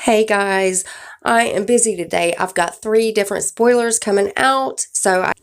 Hey guys, I am busy today. I've got 3 different spoilers coming out.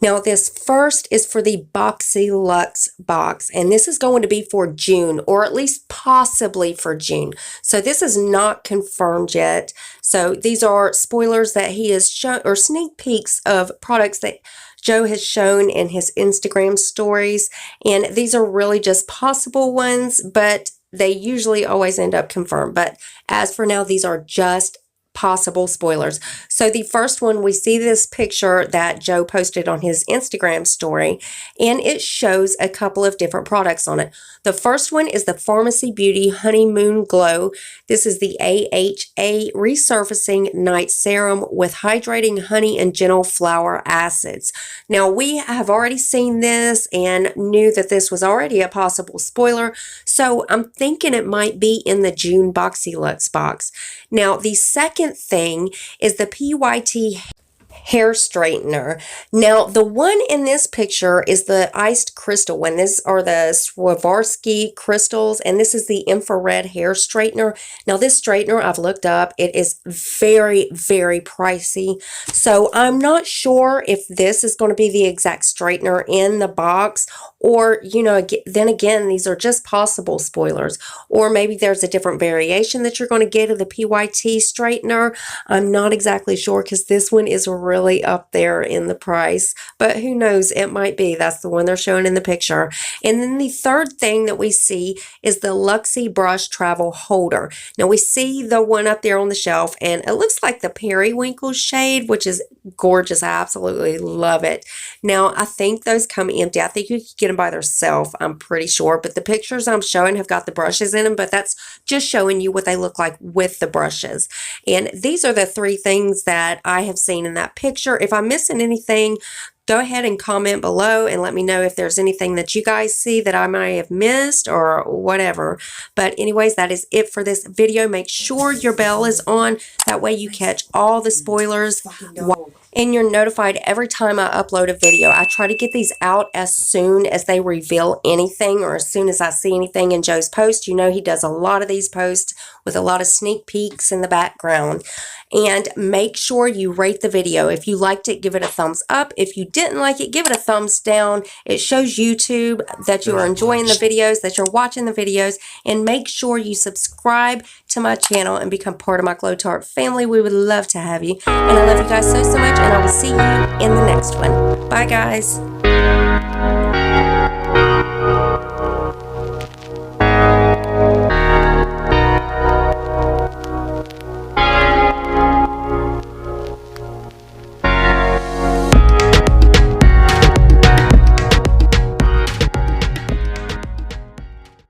Now this first is for the BoxyLuxe box, and this is going to be for June, or at least possibly for June. So this is not confirmed yet. So these are spoilers that he has shown, or sneak peeks of products that Joe has shown in his Instagram stories. And these are really just possible ones, but they usually always end up confirmed. But as for now, these are just possible spoilers. So the first one, we see this picture that Joe posted on his Instagram story, and it shows a couple of different products on it. The first one is the Pharmacy Beauty Honeymoon Glow. This is the AHA Resurfacing Night Serum with hydrating honey and gentle flower acids. Now, we have already seen this and knew that this was already a possible spoiler, so I'm thinking it might be in the June BoxyLuxe box. Now, the second thing is the PYT hair straightener. Now, the one in this picture is the iced crystal one. These are the Swarovski crystals, and this is the infrared hair straightener. Now, this straightener I've looked up. It is very, very pricey. So I'm not sure if this is going to be the exact straightener in the box, or, you know, then again, these are just possible spoilers. Or maybe there's a different variation that you're going to get of the PYT straightener. I'm not exactly sure because this one is really up there in the price, but who knows, it might be. That's the one they're showing in the picture. And then the third thing that we see is the Luxy brush travel holder. Now we see the one up there on the shelf, and it looks like the periwinkle shade, which is gorgeous. I absolutely love it. Now I think those come empty. I think you could get them by themselves, I'm pretty sure, but the pictures I'm showing have got the brushes in them, but that's just showing you what they look like with the brushes. And these are the 3 things that I have seen in that picture. If I'm missing anything, go ahead and comment below and let me know if there's anything that you guys see that I might have missed or whatever. But anyways, that is it for this video. Make sure your bell is on. That way you catch all the spoilers and you're notified every time I upload a video. I try to get these out as soon as they reveal anything, or as soon as I see anything in Joe's post. You know, he does a lot of these posts with a lot of sneak peeks in the background. And make sure you rate the video. If you liked it, give it a thumbs up. If you didn't like it, give it a thumbs down. It shows YouTube that you are enjoying the videos, that you're watching the videos. And make sure you subscribe to my channel and become part of my Glow Tart family. We would love to have you. And I love you guys so, so much. And I will see you in the next one. Bye, guys.